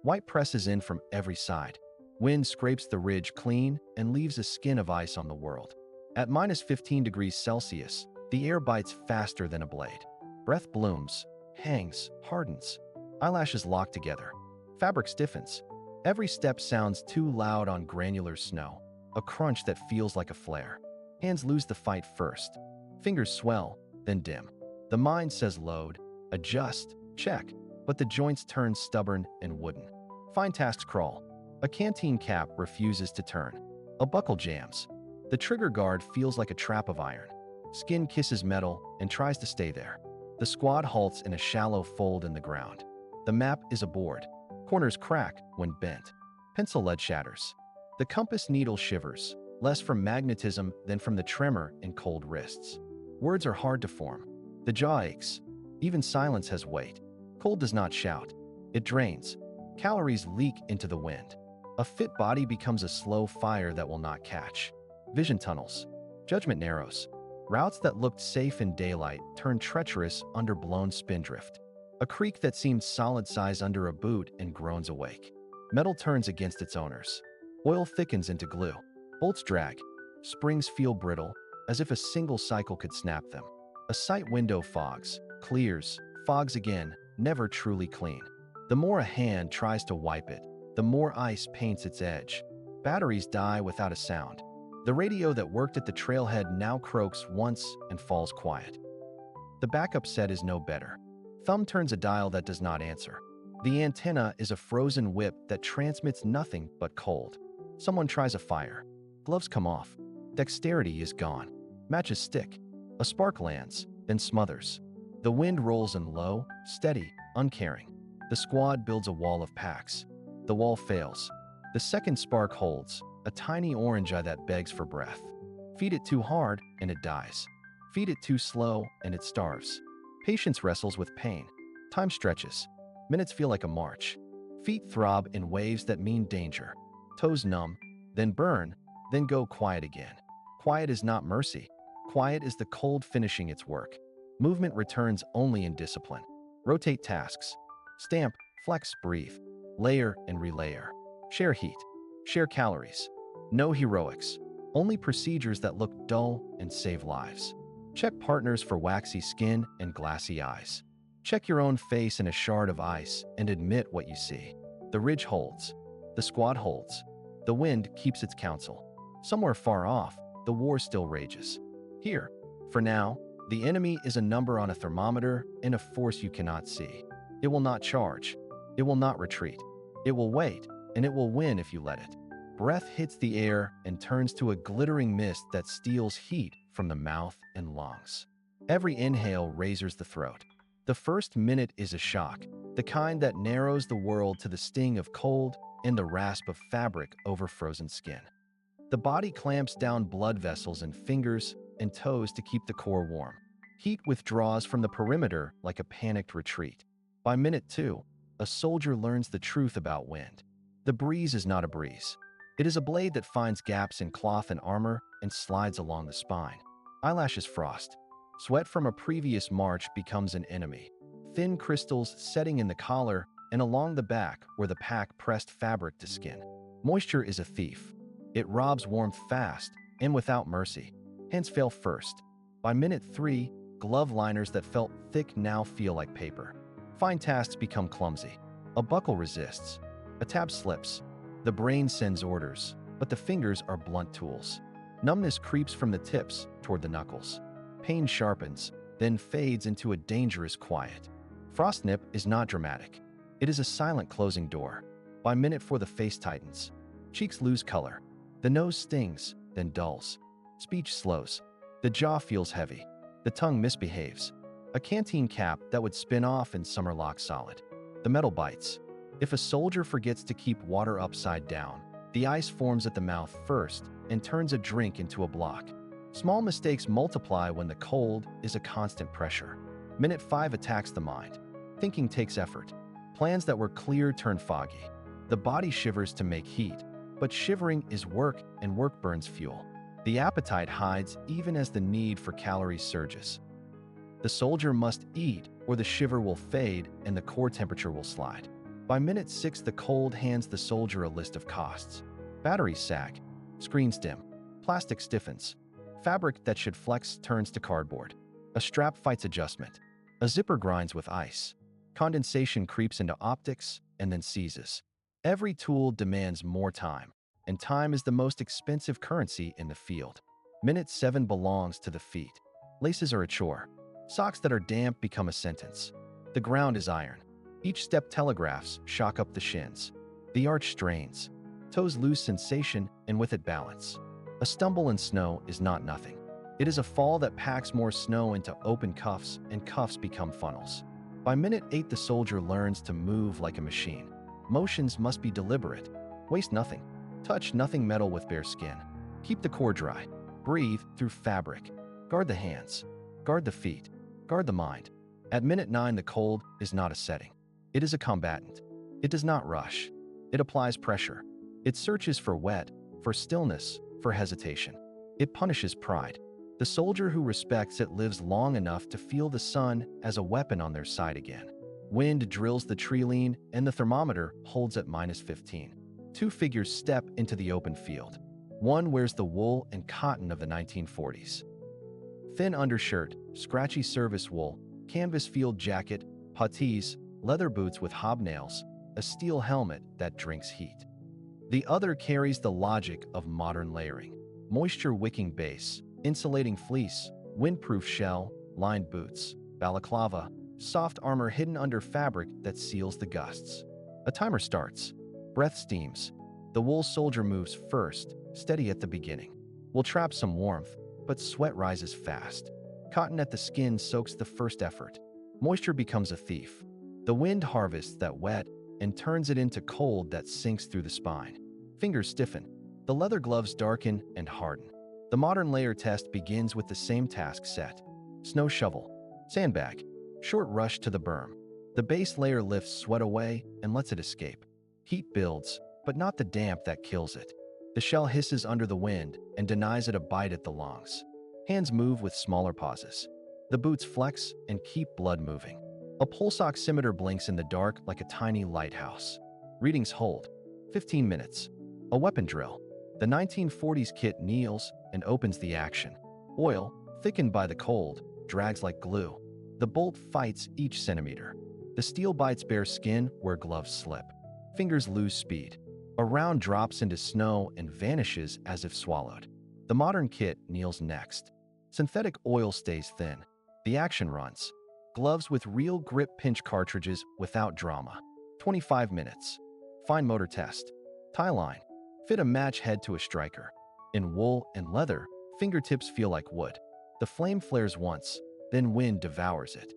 White presses in from every side. Wind scrapes the ridge clean and leaves a skin of ice on the world. At -15 degrees Celsius, the air bites faster than a blade. Breath blooms, hangs, hardens. Eyelashes lock together. Fabric stiffens. Every step sounds too loud on granular snow, a crunch that feels like a flare. Hands lose the fight first. Fingers swell, then dim. The mind says load, adjust, check, but the joints turn stubborn and wooden. Fine tasks crawl. A canteen cap refuses to turn. A buckle jams. The trigger guard feels like a trap of iron. Skin kisses metal and tries to stay there. The squad halts in a shallow fold in the ground. The map is a board. Corners crack when bent. Pencil lead shatters. The compass needle shivers, less from magnetism than from the tremor in cold wrists. Words are hard to form. The jaw aches. Even silence has weight. Cold does not shout. It drains. Calories leak into the wind. A fit body becomes a slow fire that will not catch. Vision tunnels. Judgment narrows. Routes that looked safe in daylight turn treacherous under blown spindrift. A creak that seemed solid size under a boot and groans awake. Metal turns against its owners. Oil thickens into glue. Bolts drag. Springs feel brittle, as if a single cycle could snap them. A sight window fogs, clears, fogs again, never truly clean. The more a hand tries to wipe it, the more ice paints its edge. Batteries die without a sound. The radio that worked at the trailhead now croaks once and falls quiet. The backup set is no better. Thumb turns a dial that does not answer. The antenna is a frozen whip that transmits nothing but cold. Someone tries a fire. Gloves come off. Dexterity is gone. Matches stick. A spark lands, then smothers. The wind rolls in low, steady, uncaring. The squad builds a wall of packs. The wall fails. The second spark holds, a tiny orange eye that begs for breath. Feed it too hard, and it dies. Feed it too slow, and it starves. Patience wrestles with pain. Time stretches. Minutes feel like a march. Feet throb in waves that mean danger. Toes numb, then burn, then go quiet again. Quiet is not mercy. Quiet is the cold finishing its work. Movement returns only in discipline. Rotate tasks. Stamp, flex, breathe. Layer and relayer. Share heat. Share calories. No heroics. Only procedures that look dull and save lives. Check partners for waxy skin and glassy eyes. Check your own face in a shard of ice and admit what you see. The ridge holds. The squad holds. The wind keeps its counsel. Somewhere far off, the war still rages. Here, for now, the enemy is a number on a thermometer and a force you cannot see. It will not charge. It will not retreat. It will wait, and it will win if you let it. Breath hits the air and turns to a glittering mist that steals heat from the mouth and lungs. Every inhale razors the throat. The first minute is a shock, the kind that narrows the world to the sting of cold and the rasp of fabric over frozen skin. The body clamps down blood vessels in fingers and toes to keep the core warm. Heat withdraws from the perimeter like a panicked retreat. By minute 2, a soldier learns the truth about wind. The breeze is not a breeze. It is a blade that finds gaps in cloth and armor and slides along the spine. Eyelashes frost. Sweat from a previous march becomes an enemy. Thin crystals setting in the collar and along the back where the pack pressed fabric to skin. Moisture is a thief. It robs warmth fast and without mercy. Hands fail first. By minute 3, glove liners that felt thick now feel like paper. Fine tasks become clumsy. A buckle resists. A tab slips. The brain sends orders, but the fingers are blunt tools. Numbness creeps from the tips toward the knuckles. Pain sharpens, then fades into a dangerous quiet. Frost nip is not dramatic. It is a silent closing door. By minute 4, the face tightens. Cheeks lose color. The nose stings, then dulls. Speech slows. The jaw feels heavy. The tongue misbehaves. A canteen cap that would spin off in summer locks solid. The metal bites. If a soldier forgets to keep water upside down, the ice forms at the mouth first and turns a drink into a block. Small mistakes multiply when the cold is a constant pressure. Minute 5 attacks the mind. Thinking takes effort. Plans that were clear turn foggy. The body shivers to make heat, but shivering is work and work burns fuel. The appetite hides even as the need for calories surges. The soldier must eat or the shiver will fade and the core temperature will slide. By minute 6, the cold hands the soldier a list of costs. Batteries sag, screens dim, plastic stiffens, fabric that should flex turns to cardboard. A strap fights adjustment. A zipper grinds with ice. Condensation creeps into optics and then seizes. Every tool demands more time, and time is the most expensive currency in the field. Minute 7 belongs to the feet. Laces are a chore. Socks that are damp become a sentence. The ground is iron. Each step telegraphs shock up the shins. The arch strains. Toes lose sensation and with it balance. A stumble in snow is not nothing. It is a fall that packs more snow into open cuffs, and cuffs become funnels. By minute 8, the soldier learns to move like a machine. Motions must be deliberate. Waste nothing. Touch nothing metal with bare skin. Keep the core dry. Breathe through fabric. Guard the hands. Guard the feet. Guard the mind. At minute 9, the cold is not a setting. It is a combatant. It does not rush. It applies pressure. It searches for wet, for stillness, for hesitation. It punishes pride. The soldier who respects it lives long enough to feel the sun as a weapon on their side again. Wind drills the tree lean, and the thermometer holds at -15. Two figures step into the open field. One wears the wool and cotton of the 1940s. Thin undershirt, scratchy service wool, canvas field jacket, puttees, leather boots with hobnails, a steel helmet that drinks heat. The other carries the logic of modern layering. Moisture-wicking base, insulating fleece, windproof shell, lined boots, balaclava, soft armor hidden under fabric that seals the gusts. A timer starts. Breath steams. The wool soldier moves first, steady at the beginning. Will trap some warmth, but sweat rises fast. Cotton at the skin soaks the first effort. Moisture becomes a thief. The wind harvests that wet and turns it into cold that sinks through the spine. Fingers stiffen. The leather gloves darken and harden. The modern layer test begins with the same task set. Snow shovel. Sandbag. Short rush to the berm. The base layer lifts sweat away and lets it escape. Heat builds, but not the damp that kills it. The shell hisses under the wind and denies it a bite at the lungs. Hands move with smaller pauses. The boots flex and keep blood moving. A pulse oximeter blinks in the dark like a tiny lighthouse. Readings hold. 15 minutes. A weapon drill. The 1940s kit kneels and opens the action. Oil, thickened by the cold, drags like glue. The bolt fights each centimeter. The steel bites bare skin where gloves slip. Fingers lose speed. A round drops into snow and vanishes as if swallowed. The modern kit kneels next. Synthetic oil stays thin. The action runs. Gloves with real grip pinch cartridges without drama. 25 minutes. Fine motor test. Tie line. Fit a match head to a striker. In wool and leather, fingertips feel like wood. The flame flares once, then wind devours it.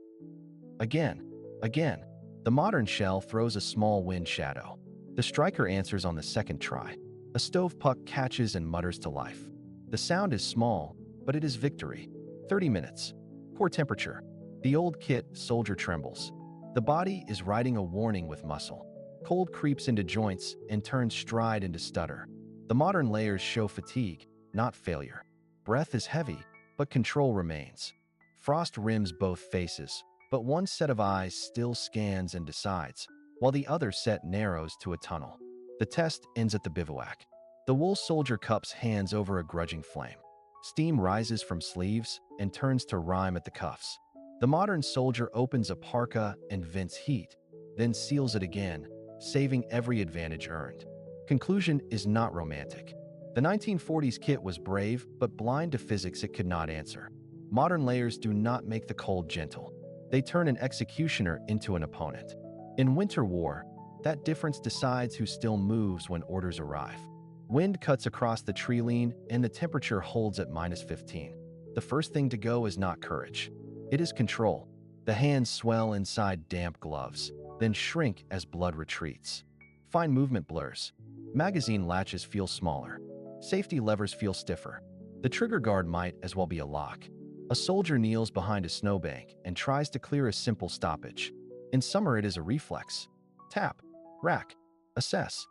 Again. The modern shell throws a small wind shadow. The striker answers on the second try. A stove puck catches and mutters to life. The sound is small, but it is victory. 30 minutes. Core temperature. The old kit soldier trembles. The body is writing a warning with muscle. Cold creeps into joints and turns stride into stutter. The modern layers show fatigue, not failure. Breath is heavy, but control remains. Frost rims both faces, but one set of eyes still scans and decides, while the other set narrows to a tunnel. The test ends at the bivouac. The wool soldier cups hands over a grudging flame. Steam rises from sleeves and turns to rime at the cuffs. The modern soldier opens a parka and vents heat, then seals it again, saving every advantage earned. Conclusion is not romantic. The 1940s kit was brave, but blind to physics it could not answer. Modern layers do not make the cold gentle. They turn an executioner into an opponent. In winter war, that difference decides who still moves when orders arrive. Wind cuts across the tree lean and the temperature holds at -15. The first thing to go is not courage. It is control. The hands swell inside damp gloves, then shrink as blood retreats. Fine movement blurs. Magazine latches feel smaller. Safety levers feel stiffer. The trigger guard might as well be a lock. A soldier kneels behind a snowbank and tries to clear a simple stoppage. In summer it is a reflex. Tap, rack, assess.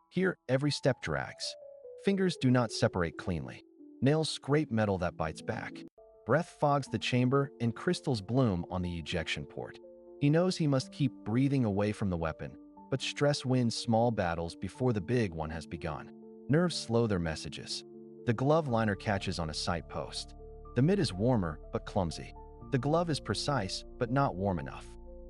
Here every step drags. Fingers do not separate cleanly. Nails scrape metal that bites back. Breath fogs the chamber and crystals bloom on the ejection port. He knows he must keep breathing away from the weapon, but stress wins small battles before the big one has begun. Nerves slow their messages. The glove liner catches on a sight post. The mitt is warmer, but clumsy. The glove is precise, but not warm enough.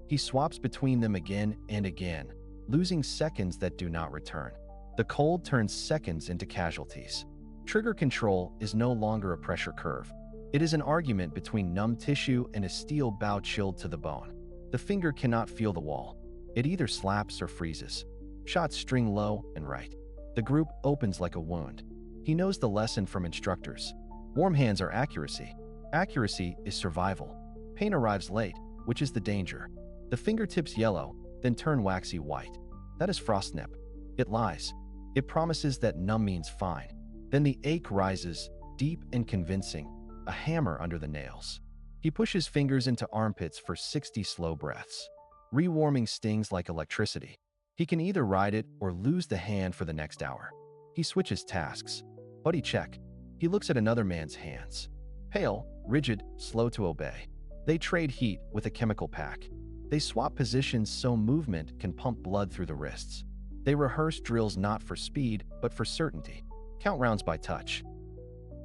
He swaps between them again and again, losing seconds that do not return. The cold turns seconds into casualties. Trigger control is no longer a pressure curve. It is an argument between numb tissue and a steel bow chilled to the bone. The finger cannot feel the wall. It either slaps or freezes. Shots string low and right. The group opens like a wound. He knows the lesson from instructors. Warm hands are accuracy. Accuracy is survival. Pain arrives late, which is the danger. The fingertips yellow, then turn waxy white. That is frostnip. It lies. It promises that numb means fine. Then the ache rises, deep and convincing, a hammer under the nails. He pushes fingers into armpits for 60 slow breaths. Rewarming stings like electricity. He can either ride it or lose the hand for the next hour. He switches tasks. Buddy check. He looks at another man's hands. Pale, rigid, slow to obey. They trade heat with a chemical pack. They swap positions so movement can pump blood through the wrists. They rehearse drills not for speed, but for certainty. Count rounds by touch.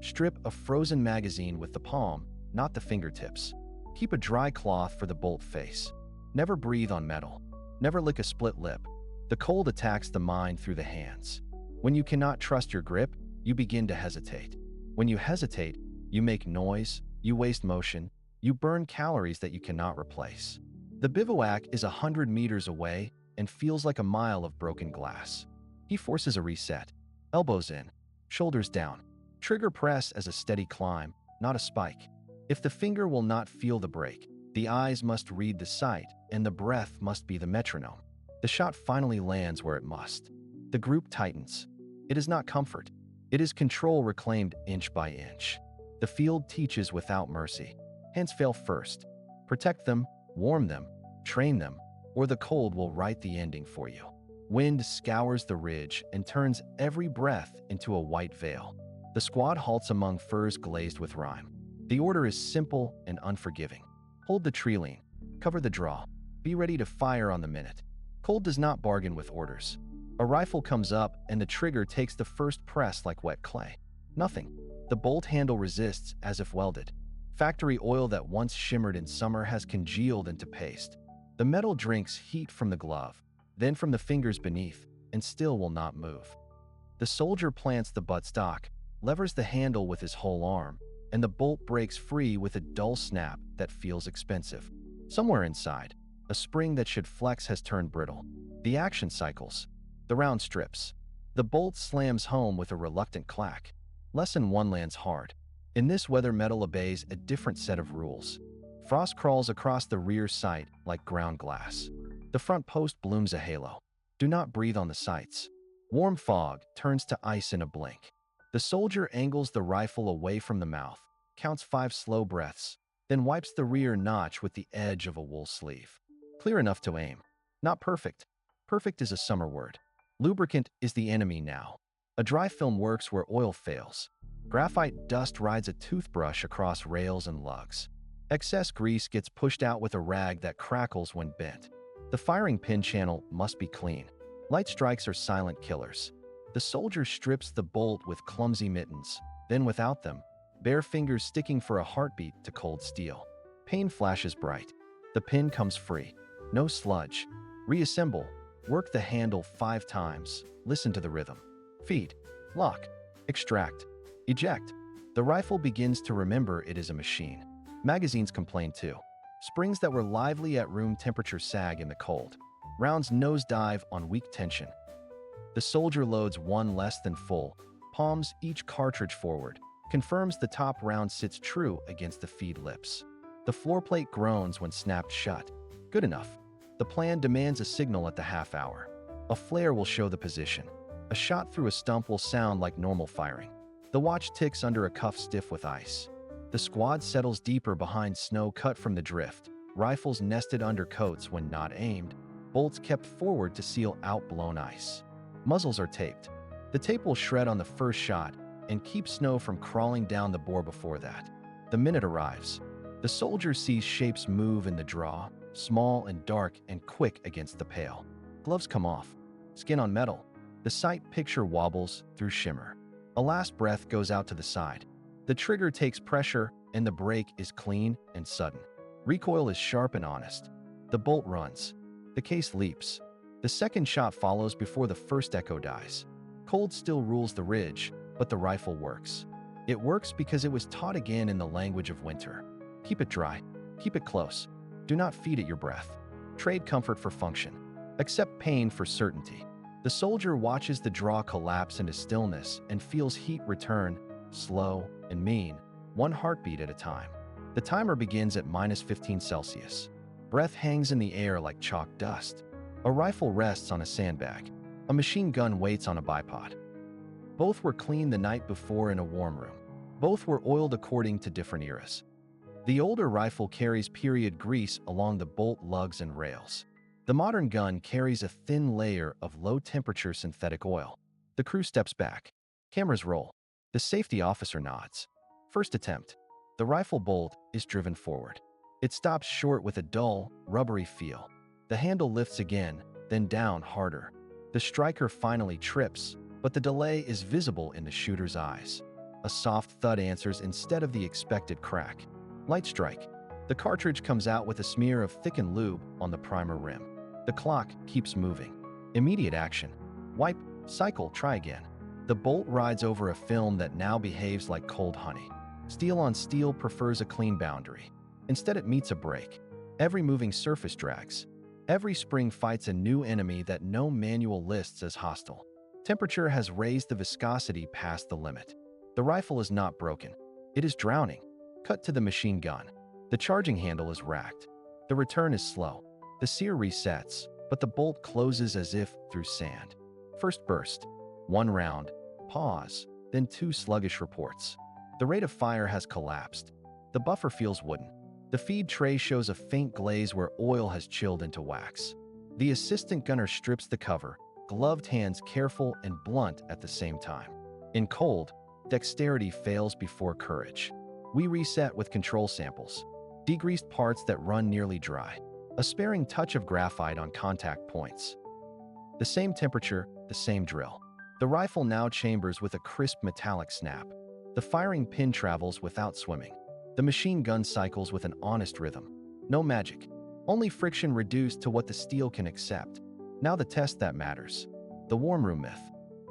Strip a frozen magazine with the palm, not the fingertips. Keep a dry cloth for the bolt face. Never breathe on metal. Never lick a split lip. The cold attacks the mind through the hands. When you cannot trust your grip, you begin to hesitate. When you hesitate, you make noise, you waste motion, you burn calories that you cannot replace. The bivouac is 100 meters away and feels like a mile of broken glass. He forces a reset. Elbows in, shoulders down. Trigger press as a steady climb, not a spike. If the finger will not feel the break, the eyes must read the sight, and the breath must be the metronome. The shot finally lands where it must. The group tightens. It is not comfort. It is control reclaimed inch by inch. The field teaches without mercy. Hands fail first. Protect them, warm them, train them, or the cold will write the ending for you. Wind scours the ridge and turns every breath into a white veil. The squad halts among firs glazed with rime. The order is simple and unforgiving. Hold the tree lean. Cover the draw. Be ready to fire on the minute. Cold does not bargain with orders. A rifle comes up and the trigger takes the first press like wet clay. Nothing. The bolt handle resists as if welded. Factory oil that once shimmered in summer has congealed into paste. The metal drinks heat from the glove, then from the fingers beneath, and still will not move. The soldier plants the buttstock, levers the handle with his whole arm, and the bolt breaks free with a dull snap that feels expensive. Somewhere inside, a spring that should flex has turned brittle. The action cycles. The round strips. The bolt slams home with a reluctant clack. Lesson 1 lands hard. In this weather, metal obeys a different set of rules. Frost crawls across the rear sight like ground glass. The front post blooms a halo. Do not breathe on the sights. Warm fog turns to ice in a blink. The soldier angles the rifle away from the mouth, counts 5 slow breaths, then wipes the rear notch with the edge of a wool sleeve. Clear enough to aim. Not perfect. Perfect is a summer word. Lubricant is the enemy now. A dry film works where oil fails. Graphite dust rides a toothbrush across rails and lugs. Excess grease gets pushed out with a rag that crackles when bent. The firing pin channel must be clean. Light strikes are silent killers. The soldier strips the bolt with clumsy mittens, then without them, bare fingers sticking for a heartbeat to cold steel. Pain flashes bright. The pin comes free. No sludge. Reassemble. Work the handle 5 times. Listen to the rhythm. Feed. Lock. Extract. Eject. The rifle begins to remember it is a machine. Magazines complain too. Springs that were lively at room temperature sag in the cold. Rounds nosedive on weak tension. The soldier loads 1 less than full, palms each cartridge forward, confirms the top round sits true against the feed lips. The floor plate groans when snapped shut. Good enough. The plan demands a signal at the half hour. A flare will show the position. A shot through a stump will sound like normal firing. The watch ticks under a cuff stiff with ice. The squad settles deeper behind snow cut from the drift, rifles nested under coats when not aimed, bolts kept forward to seal out-blown ice. Muzzles are taped. The tape will shred on the first shot and keep snow from crawling down the bore before that. The minute arrives. The soldier sees shapes move in the draw, small and dark and quick against the pale. Gloves come off. Skin on metal. The sight picture wobbles through shimmer. A last breath goes out to the side. The trigger takes pressure, and the break is clean and sudden. Recoil is sharp and honest. The bolt runs. The case leaps. The second shot follows before the first echo dies. Cold still rules the ridge, but the rifle works. It works because it was taught again in the language of winter. Keep it dry. Keep it close. Do not feed it your breath. Trade comfort for function. Accept pain for certainty. The soldier watches the draw collapse into stillness and feels heat return, slow and mean, one heartbeat at a time. The timer begins at -15 Celsius. Breath hangs in the air like chalk dust. A rifle rests on a sandbag. A machine gun waits on a bipod. Both were cleaned the night before in a warm room. Both were oiled according to different eras. The older rifle carries period grease along the bolt lugs and rails. The modern gun carries a thin layer of low-temperature synthetic oil. The crew steps back. Cameras roll. The safety officer nods. First attempt. The rifle bolt is driven forward. It stops short with a dull, rubbery feel. The handle lifts again, then down harder. The striker finally trips, but the delay is visible in the shooter's eyes. A soft thud answers instead of the expected crack. Light strike. The cartridge comes out with a smear of thickened lube on the primer rim. The clock keeps moving. Immediate action. Wipe, cycle, try again. The bolt rides over a film that now behaves like cold honey. Steel on steel prefers a clean boundary. Instead it meets a break. Every moving surface drags. Every spring fights a new enemy that no manual lists as hostile. Temperature has raised the viscosity past the limit. The rifle is not broken. It is drowning. Cut to the machine gun. The charging handle is racked. The return is slow. The sear resets, but the bolt closes as if through sand. First burst. One round. Pause. Then two sluggish reports. The rate of fire has collapsed. The buffer feels wooden. The feed tray shows a faint glaze where oil has chilled into wax. The assistant gunner strips the cover, gloved hands careful and blunt at the same time. In cold, dexterity fails before courage. We reset with control samples. Degreased parts that run nearly dry. A sparing touch of graphite on contact points. The same temperature, the same drill. The rifle now chambers with a crisp metallic snap. The firing pin travels without swimming. The machine gun cycles with an honest rhythm. No magic. Only friction reduced to what the steel can accept. Now the test that matters. The warm room myth.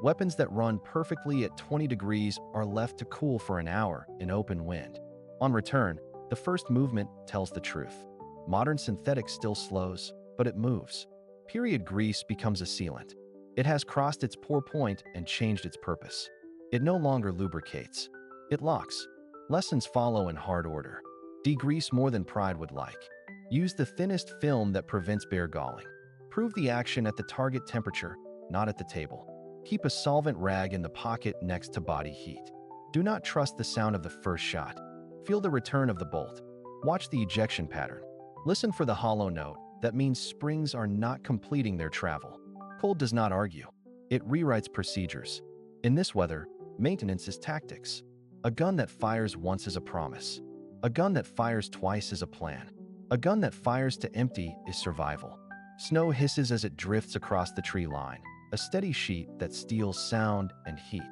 Weapons that run perfectly at 20 degrees are left to cool for an hour in open wind. On return, the first movement tells the truth. Modern synthetic still slows, but it moves. Period grease becomes a sealant. It has crossed its pour point and changed its purpose. It no longer lubricates. It locks. Lessons follow in hard order. Degrease more than pride would like. Use the thinnest film that prevents bare galling. Prove the action at the target temperature, not at the table. Keep a solvent rag in the pocket next to body heat. Do not trust the sound of the first shot. Feel the return of the bolt. Watch the ejection pattern. Listen for the hollow note. That means springs are not completing their travel. Cold does not argue. It rewrites procedures. In this weather, maintenance is tactics. A gun that fires once is a promise. A gun that fires twice is a plan. A gun that fires to empty is survival. Snow hisses as it drifts across the tree line, a steady sheet that steals sound and heat.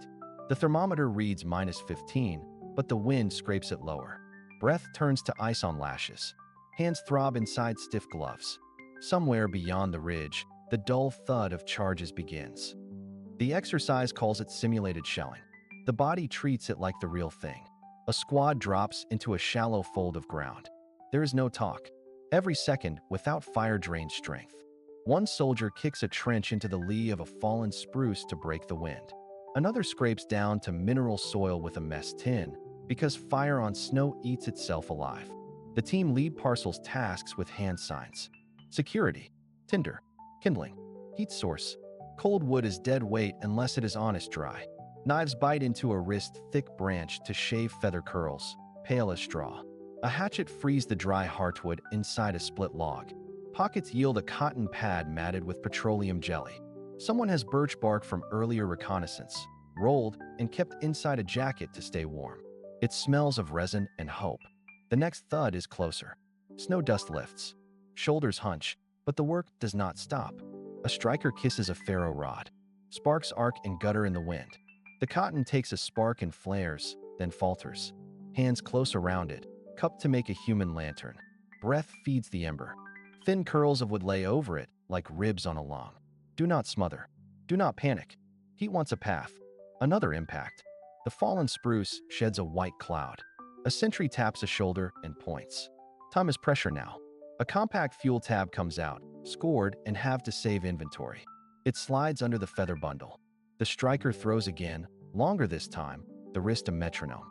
The thermometer reads -15, but the wind scrapes it lower. Breath turns to ice on lashes. Hands throb inside stiff gloves. Somewhere beyond the ridge, the dull thud of charges begins. The exercise calls it simulated shelling. The body treats it like the real thing. A squad drops into a shallow fold of ground. There is no talk. Every second, without fire, drains strength. One soldier kicks a trench into the lee of a fallen spruce to break the wind. Another scrapes down to mineral soil with a mess tin, because fire on snow eats itself alive. The team lead parcels tasks with hand signs. Security, tinder, kindling, heat source. Cold wood is dead weight unless it is honest dry. Knives bite into a wrist-thick branch to shave feather curls, pale as straw. A hatchet frees the dry heartwood inside a split log. Pockets yield a cotton pad matted with petroleum jelly. Someone has birch bark from earlier reconnaissance, rolled and kept inside a jacket to stay warm. It smells of resin and hope. The next thud is closer. Snow dust lifts. Shoulders hunch, but the work does not stop. A striker kisses a ferro rod. Sparks arc and gutter in the wind. The cotton takes a spark and flares, then falters. Hands close around it, cupped to make a human lantern. Breath feeds the ember. Thin curls of wood lay over it, like ribs on a long. Do not smother. Do not panic. Heat wants a path. Another impact. The fallen spruce sheds a white cloud. A sentry taps a shoulder and points. Time is pressure now. A compact fuel tab comes out, scored and have to save inventory. It slides under the feather bundle. The striker throws again, longer this time, the wrist a metronome.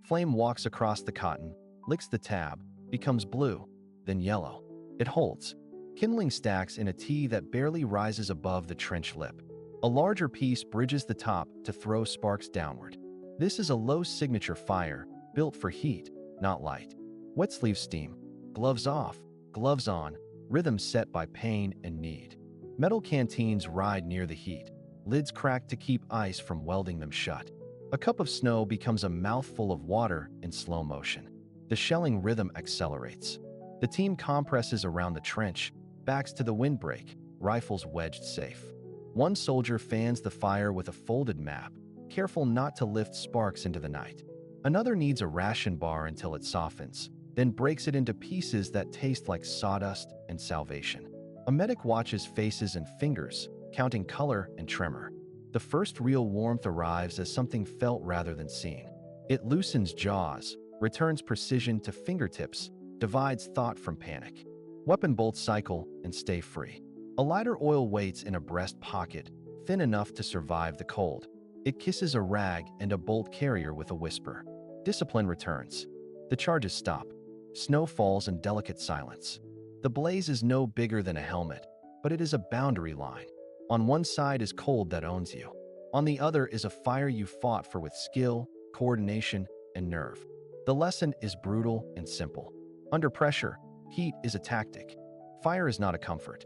Flame walks across the cotton, licks the tab, becomes blue, then yellow. It holds. Kindling stacks in a T that barely rises above the trench lip. A larger piece bridges the top to throw sparks downward. This is a low signature fire, built for heat, not light. Wet sleeve steam. Gloves off, gloves on, rhythm set by pain and need. Metal canteens ride near the heat. Lids crack to keep ice from welding them shut. A cup of snow becomes a mouthful of water in slow motion. The shelling rhythm accelerates. The team compresses around the trench, backs to the windbreak, rifles wedged safe. One soldier fans the fire with a folded map, careful not to lift sparks into the night. Another needs a ration bar until it softens, then breaks it into pieces that taste like sawdust and salvation. A medic watches faces and fingers, counting color and tremor. The first real warmth arrives as something felt rather than seen. It loosens jaws, returns precision to fingertips, divides thought from panic. Weapon bolts cycle and stay free. A lighter oil waits in a breast pocket, thin enough to survive the cold. It kisses a rag and a bolt carrier with a whisper. Discipline returns. The charges stop. Snow falls in delicate silence. The blaze is no bigger than a helmet, but it is a boundary line. On one side is cold that owns you. On the other is a fire you fought for with skill, coordination, and nerve. The lesson is brutal and simple. Under pressure, heat is a tactic. Fire is not a comfort.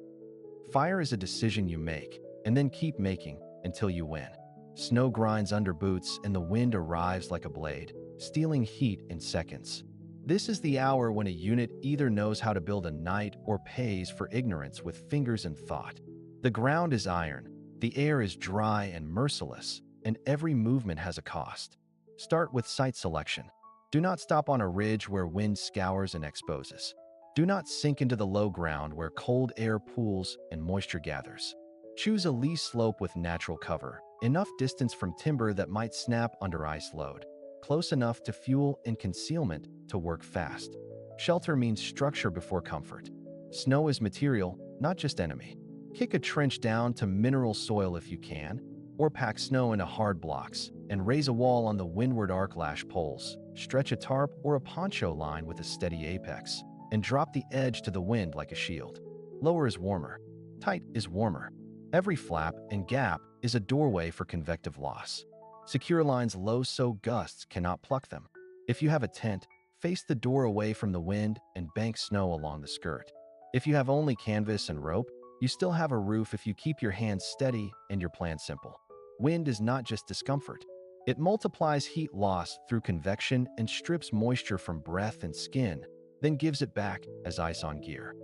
Fire is a decision you make, and then keep making until you win. Snow grinds under boots and the wind arrives like a blade, stealing heat in seconds. This is the hour when a unit either knows how to build a knight or pays for ignorance with fingers and thought. The ground is iron, the air is dry and merciless, and every movement has a cost. Start with site selection. Do not stop on a ridge where wind scours and exposes. Do not sink into the low ground where cold air pools and moisture gathers. Choose a lee slope with natural cover, enough distance from timber that might snap under ice load, close enough to fuel and concealment to work fast. Shelter means structure before comfort. Snow is material, not just enemy. Kick a trench down to mineral soil if you can, or pack snow into hard blocks and raise a wall on the windward arc lash poles. Stretch a tarp or a poncho line with a steady apex, and drop the edge to the wind like a shield. Lower is warmer. Tight is warmer. Every flap and gap is a doorway for convective loss. Secure lines low so gusts cannot pluck them. If you have a tent, face the door away from the wind and bank snow along the skirt. If you have only canvas and rope, you still have a roof if you keep your hands steady and your plan simple. Wind is not just discomfort. It multiplies heat loss through convection and strips moisture from breath and skin, then gives it back as ice on gear.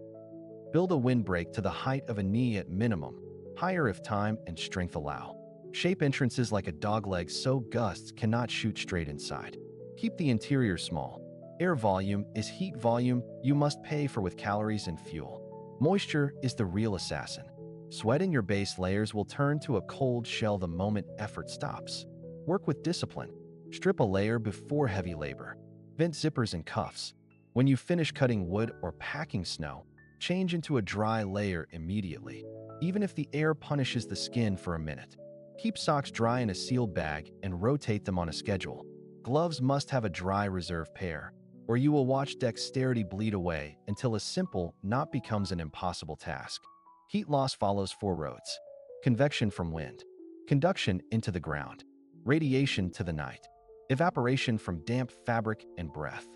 Build a windbreak to the height of a knee at minimum, higher if time and strength allow. Shape entrances like a dogleg so gusts cannot shoot straight inside. Keep the interior small. Air volume is heat volume you must pay for with calories and fuel. Moisture is the real assassin. Sweat in your base layers will turn to a cold shell the moment effort stops. Work with discipline. Strip a layer before heavy labor. Vent zippers and cuffs. When you finish cutting wood or packing snow, change into a dry layer immediately, even if the air punishes the skin for a minute. Keep socks dry in a sealed bag and rotate them on a schedule. Gloves must have a dry reserve pair, or you will watch dexterity bleed away until a simple knot becomes an impossible task. Heat loss follows 4 roads. Convection from wind. Conduction into the ground. Radiation to the night. Evaporation from damp fabric and breath.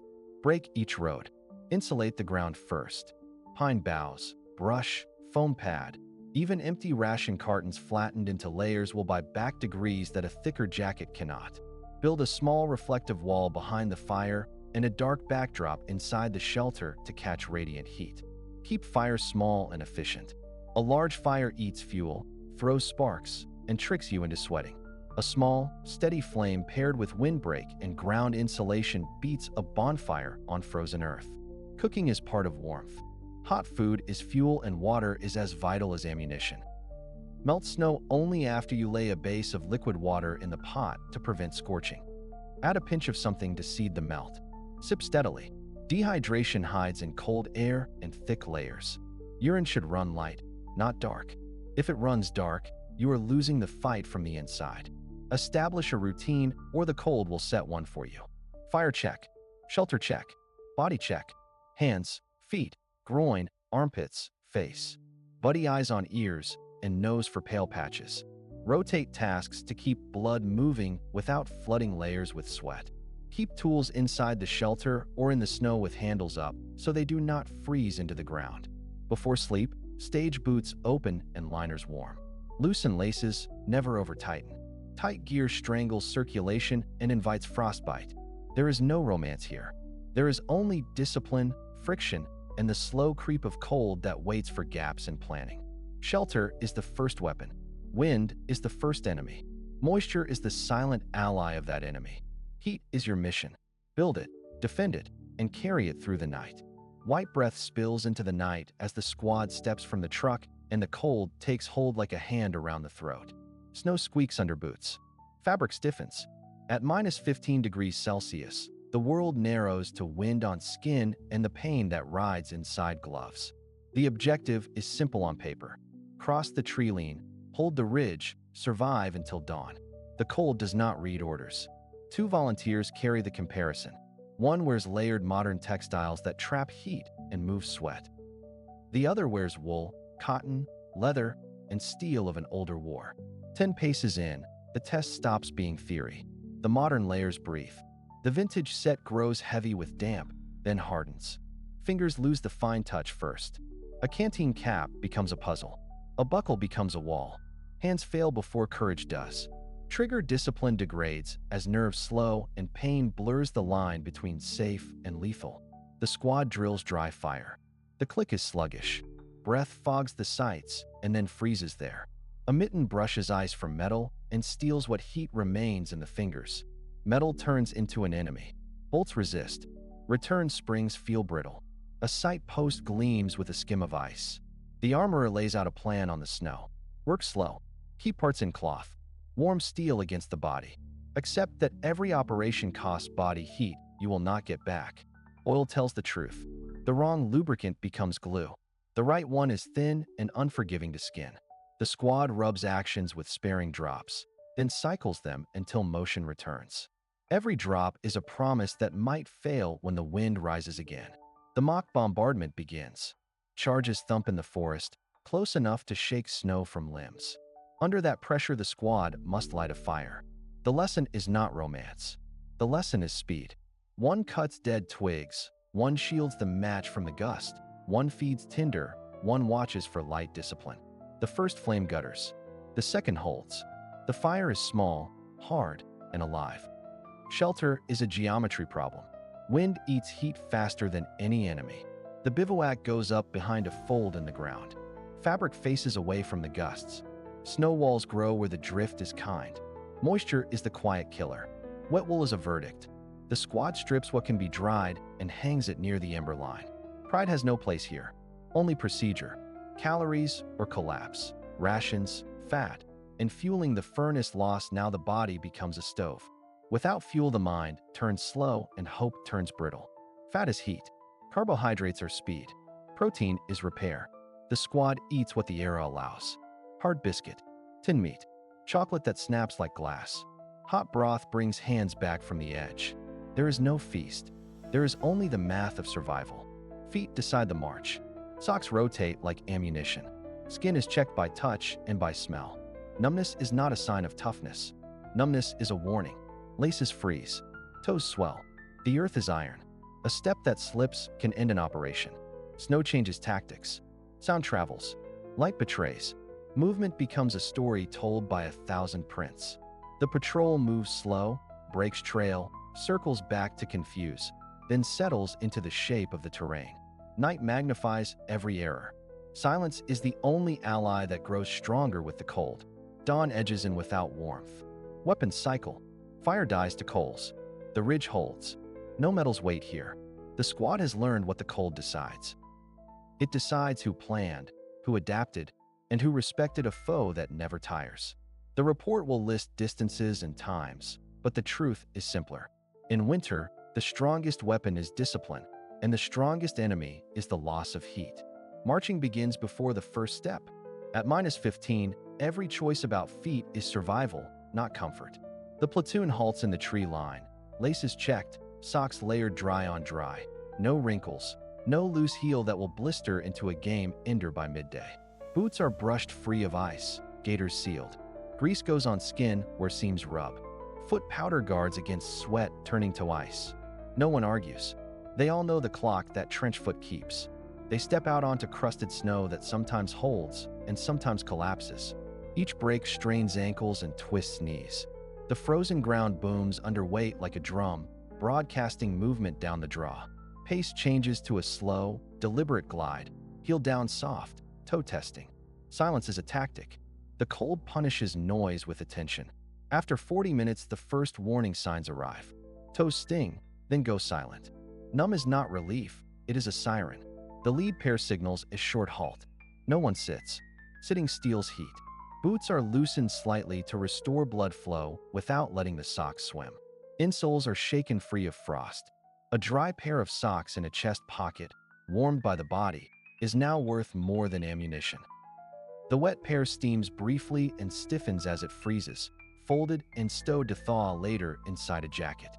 Break each road. Insulate the ground first. Pine boughs, brush, foam pad. Even empty ration cartons flattened into layers will buy back degrees that a thicker jacket cannot. Build a small reflective wall behind the fire and a dark backdrop inside the shelter to catch radiant heat. Keep fire small and efficient. A large fire eats fuel, throws sparks, and tricks you into sweating. A small, steady flame paired with windbreak and ground insulation beats a bonfire on frozen earth. Cooking is part of warmth. Hot food is fuel and water is as vital as ammunition. Melt snow only after you lay a base of liquid water in the pot to prevent scorching. Add a pinch of something to seed the melt. Sip steadily. Dehydration hides in cold air and thick layers. Urine should run light, not dark. If it runs dark, you are losing the fight from the inside. Establish a routine or the cold will set one for you. Fire check, shelter check, body check, hands, feet, groin, armpits, face. Buddy eyes on ears and nose for pale patches. Rotate tasks to keep blood moving without flooding layers with sweat. Keep tools inside the shelter or in the snow with handles up so they do not freeze into the ground. Before sleep, stage boots open and liners warm. Loosen laces, never over-tighten. Tight gear strangles circulation and invites frostbite. There is no romance here. There is only discipline, friction, and the slow creep of cold that waits for gaps in planning. Shelter is the first weapon. Wind is the first enemy. Moisture is the silent ally of that enemy. Heat is your mission. Build it, defend it, and carry it through the night. White breath spills into the night as the squad steps from the truck and the cold takes hold like a hand around the throat. Snow squeaks under boots. Fabric stiffens. At -15 degrees Celsius, the world narrows to wind on skin and the pain that rides inside gloves. The objective is simple on paper. Cross the tree line, hold the ridge, survive until dawn. The cold does not read orders. 2 volunteers carry the comparison. One wears layered modern textiles that trap heat and move sweat. The other wears wool, cotton, leather, and steel of an older war. 10 paces in, the test stops being theory. The modern layers breathe. The vintage set grows heavy with damp, then hardens. Fingers lose the fine touch first. A canteen cap becomes a puzzle. A buckle becomes a wall. Hands fail before courage does. Trigger discipline degrades as nerves slow and pain blurs the line between safe and lethal. The squad drills dry fire. The click is sluggish. Breath fogs the sights and then freezes there. A mitten brushes ice from metal and steals what heat remains in the fingers. Metal turns into an enemy. Bolts resist. Return springs feel brittle. A sight post gleams with a skim of ice. The armorer lays out a plan on the snow. Work slow. Keep parts in cloth. Warm steel against the body. Accept that every operation costs body heat you will not get back. Oil tells the truth. The wrong lubricant becomes glue. The right one is thin and unforgiving to skin. The squad rubs actions with sparing drops, then cycles them until motion returns. Every drop is a promise that might fail when the wind rises again. The mock bombardment begins. Charges thump in the forest, close enough to shake snow from limbs. Under that pressure, the squad must light a fire. The lesson is not romance. The lesson is speed. One cuts dead twigs, one shields the match from the gust, one feeds tinder, one watches for light discipline. The first flame gutters. The second holds. The fire is small, hard, and alive. Shelter is a geometry problem. Wind eats heat faster than any enemy. The bivouac goes up behind a fold in the ground. Fabric faces away from the gusts. Snow walls grow where the drift is kind. Moisture is the quiet killer. Wet wool is a verdict. The squad strips what can be dried and hangs it near the ember line. Pride has no place here. Only procedure. Calories or collapse. Rations, fat, and fueling the furnace lost now the body becomes a stove. Without fuel the mind turns slow and hope turns brittle. Fat is heat. Carbohydrates are speed. Protein is repair. The squad eats what the era allows. Hard biscuit, tin meat, chocolate that snaps like glass. Hot broth brings hands back from the edge. There is no feast. There is only the math of survival. Feet decide the march. Socks rotate like ammunition. Skin is checked by touch and by smell. Numbness is not a sign of toughness. Numbness is a warning. Laces freeze. Toes swell. The earth is iron. A step that slips can end an operation. Snow changes tactics. Sound travels. Light betrays. Movement becomes a story told by 1,000 prints. The patrol moves slow, breaks trail, circles back to confuse, then settles into the shape of the terrain. Night magnifies every error. Silence is the only ally that grows stronger with the cold. Dawn edges in without warmth. Weapons cycle. Fire dies to coals. The ridge holds. No metals wait here. The squad has learned what the cold decides. It decides who planned, who adapted, and who respected a foe that never tires. The report will list distances and times, but the truth is simpler. In winter, the strongest weapon is discipline, and the strongest enemy is the loss of heat. Marching begins before the first step. At -15, every choice about feet is survival, not comfort. The platoon halts in the tree line, laces checked, socks layered dry on dry. No wrinkles, no loose heel that will blister into a game ender by midday. Boots are brushed free of ice, gaiters sealed. Grease goes on skin where seams rub. Foot powder guards against sweat turning to ice. No one argues. They all know the clock that trench foot keeps. They step out onto crusted snow that sometimes holds and sometimes collapses. Each break strains ankles and twists knees. The frozen ground booms under weight like a drum, broadcasting movement down the draw. Pace changes to a slow, deliberate glide, heel down soft, toe testing. Silence is a tactic. The cold punishes noise with attention. After 40 minutes, the first warning signs arrive. Toes sting, then go silent. Numb is not relief, it is a siren. The lead pair signals a short halt. No one sits. Sitting steals heat. Boots are loosened slightly to restore blood flow without letting the socks swim. Insoles are shaken free of frost. A dry pair of socks in a chest pocket, warmed by the body, is now worth more than ammunition. The wet pair steams briefly and stiffens as it freezes, folded and stowed to thaw later inside a jacket.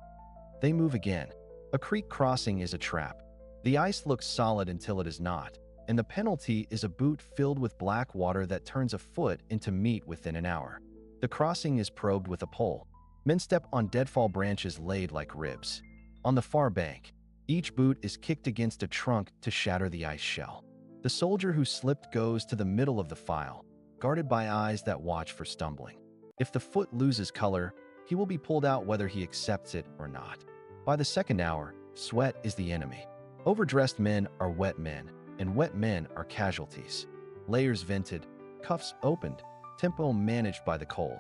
They move again. A creek crossing is a trap. The ice looks solid until it is not, and the penalty is a boot filled with black water that turns a foot into meat within an hour. The crossing is probed with a pole. Men step on deadfall branches laid like ribs. On the far bank, each boot is kicked against a trunk to shatter the ice shell. The soldier who slipped goes to the middle of the file, guarded by eyes that watch for stumbling. If the foot loses color, he will be pulled out whether he accepts it or not. By the second hour, sweat is the enemy. Overdressed men are wet men, and wet men are casualties. Layers vented, cuffs opened, tempo managed by the cold.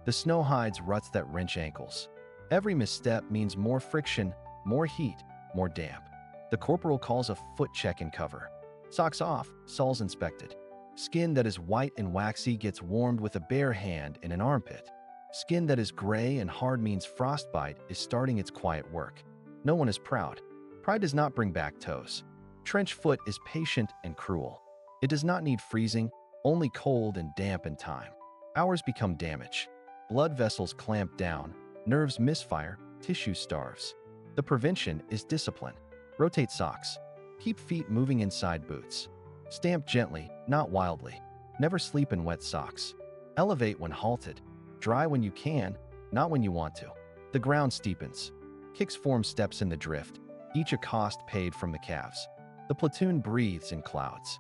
The snow hides ruts that wrench ankles. Every misstep means more friction, more heat, more damp. The corporal calls a foot check and cover. Socks off, soles inspected. Skin that is white and waxy gets warmed with a bare hand in an armpit. Skin that is gray and hard means frostbite is starting its quiet work. No one is proud. Pride does not bring back toes. Trench foot is patient and cruel. It does not need freezing, only cold and damp in time. Hours become damage. Blood vessels clamp down, nerves misfire, tissue starves. The prevention is discipline. Rotate socks. Keep feet moving inside boots. Stamp gently, not wildly. Never sleep in wet socks. Elevate when halted. Dry when you can, not when you want to. The ground steepens. Kicks form steps in the drift, each a cost paid from the calves. The platoon breathes in clouds.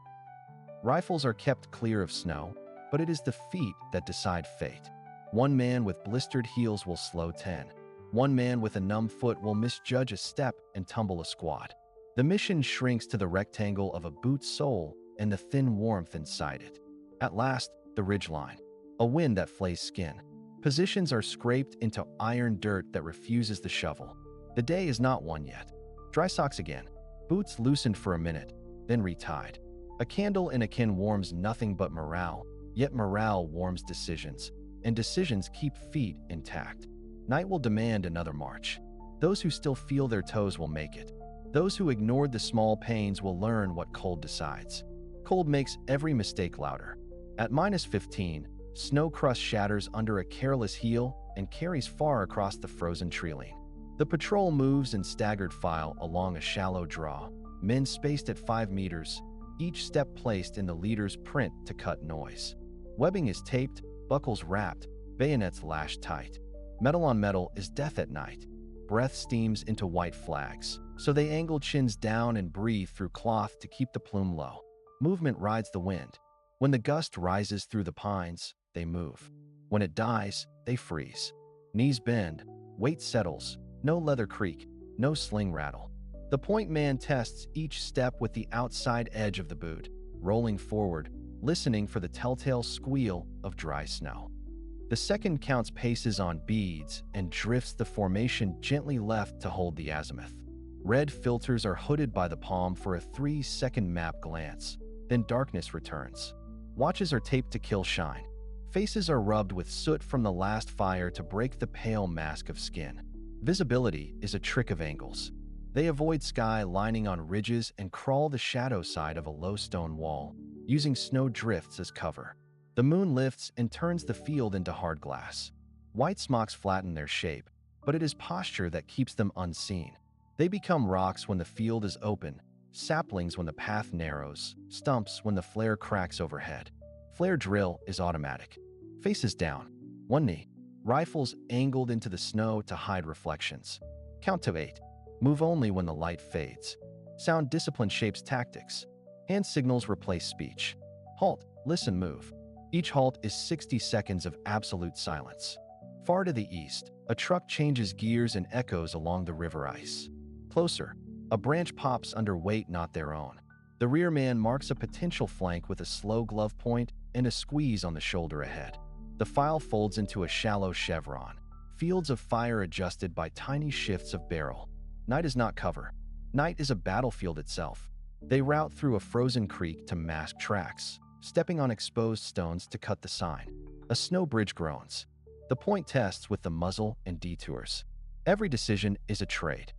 Rifles are kept clear of snow, but it is the feet that decide fate. One man with blistered heels will slow 10. One man with a numb foot will misjudge a step and tumble a squad. The mission shrinks to the rectangle of a boot's sole and the thin warmth inside it. At last, the ridgeline. A wind that flays skin. Positions are scraped into iron dirt that refuses the shovel. The day is not won yet. Dry socks again. Boots loosened for a minute, then retied. A candle in a kin warms nothing but morale, yet morale warms decisions, and decisions keep feet intact. Night will demand another march. Those who still feel their toes will make it. Those who ignored the small pains will learn what cold decides. Cold makes every mistake louder. At -15, snow crust shatters under a careless heel and carries far across the frozen treeline. The patrol moves in staggered file along a shallow draw, men spaced at 5 meters, each step placed in the leader's print to cut noise. Webbing is taped, buckles wrapped, bayonets lashed tight. Metal on metal is death at night. Breath steams into white flags, so they angle chins down and breathe through cloth to keep the plume low. Movement rides the wind. When the gust rises through the pines, they move. When it dies, they freeze. Knees bend, weight settles, no leather creak, no sling rattle. The point man tests each step with the outside edge of the boot. rolling forward, listening for the telltale squeal of dry snow. The second counts paces on beads and drifts the formation gently left to hold the azimuth. Red filters are hooded by the palm for a 3-second map glance, then darkness returns. Watches are taped to kill shine. Faces are rubbed with soot from the last fire to break the pale mask of skin. Visibility is a trick of angles. They avoid sky lining on ridges and crawl the shadow side of a low stone wall, using snow drifts as cover. The moon lifts and turns the field into hard glass. White smocks flatten their shape, but it is posture that keeps them unseen. They become rocks when the field is open, saplings when the path narrows, stumps when the flare cracks overhead. Flare drill is automatic. Faces down. One knee. Rifles angled into the snow to hide reflections. Count to 8. Move only when the light fades. Sound discipline shapes tactics. Hand signals replace speech. Halt, listen, move. Each halt is 60 seconds of absolute silence. Far to the east, a truck changes gears and echoes along the river ice. Closer, a branch pops under weight not their own. The rear man marks a potential flank with a slow glove point and a squeeze on the shoulder ahead. The file folds into a shallow chevron, fields of fire adjusted by tiny shifts of barrel. Night is not cover. Night is a battlefield itself. They route through a frozen creek to mask tracks, stepping on exposed stones to cut the sign. A snow bridge groans. The point tests with the muzzle and detours. Every decision is a trade.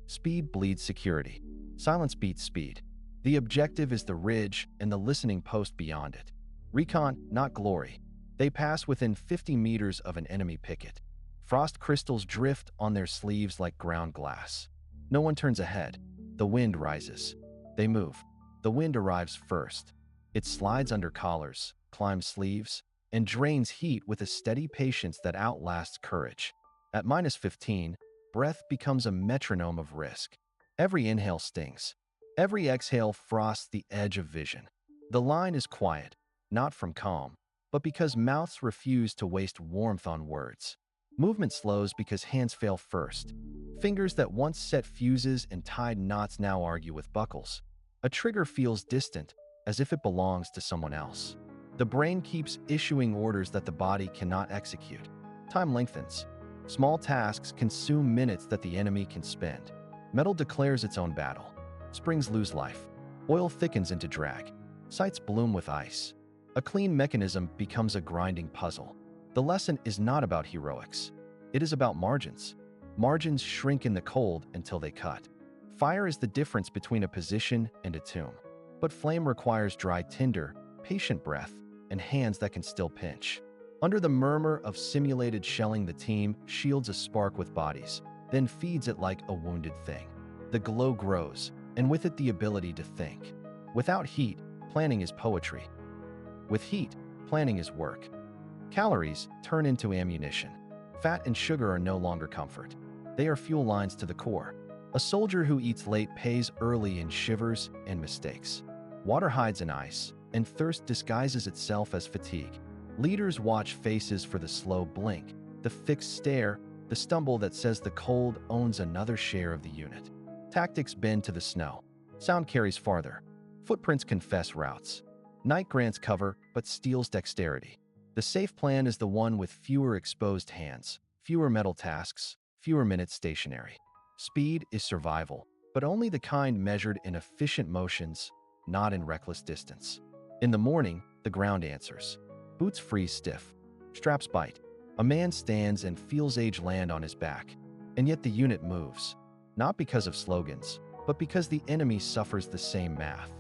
Speed bleeds security. Silence beats speed. The objective is the ridge and the listening post beyond it. Recon, not glory. They pass within 50 meters of an enemy picket. Frost crystals drift on their sleeves like ground glass. No one turns ahead. The wind rises. They move. The wind arrives first. It slides under collars, climbs sleeves, and drains heat with a steady patience that outlasts courage. At -15, breath becomes a metronome of risk. Every inhale stings. Every exhale frosts the edge of vision. The line is quiet, not from calm, but because mouths refuse to waste warmth on words. Movement slows because hands fail first. Fingers that once set fuses and tied knots now argue with buckles. A trigger feels distant, as if it belongs to someone else. The brain keeps issuing orders that the body cannot execute. Time lengthens. Small tasks consume minutes that the enemy can spend. Metal declares its own battle. Springs lose life. Oil thickens into drag. Sights bloom with ice. A clean mechanism becomes a grinding puzzle. The lesson is not about heroics. It is about margins. Margins shrink in the cold until they cut. Fire is the difference between a position and a tomb. But flame requires dry tinder, patient breath, and hands that can still pinch. Under the murmur of simulated shelling, the team shields a spark with bodies, then feeds it like a wounded thing. The glow grows, and with it the ability to think. Without heat, planning is poetry. With heat, planning is work. Calories turn into ammunition. Fat and sugar are no longer comfort. They are fuel lines to the core. A soldier who eats late pays early in shivers and mistakes. Water hides in ice, and thirst disguises itself as fatigue. Leaders watch faces for the slow blink, the fixed stare, the stumble that says the cold owns another share of the unit. Tactics bend to the snow. Sound carries farther. Footprints confess routes. Night grants cover, but steals dexterity. The safe plan is the one with fewer exposed hands, fewer metal tasks, fewer minutes stationary. Speed is survival, but only the kind measured in efficient motions, not in reckless distance. In the morning, the ground answers. Boots freeze stiff. Straps bite. A man stands and feels age land on his back. And yet the unit moves. Not because of slogans, but because the enemy suffers the same math.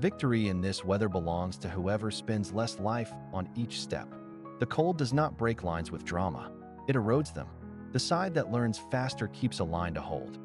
Victory in this weather belongs to whoever spends less life on each step. The cold does not break lines with drama. It erodes them. The side that learns faster keeps a line to hold.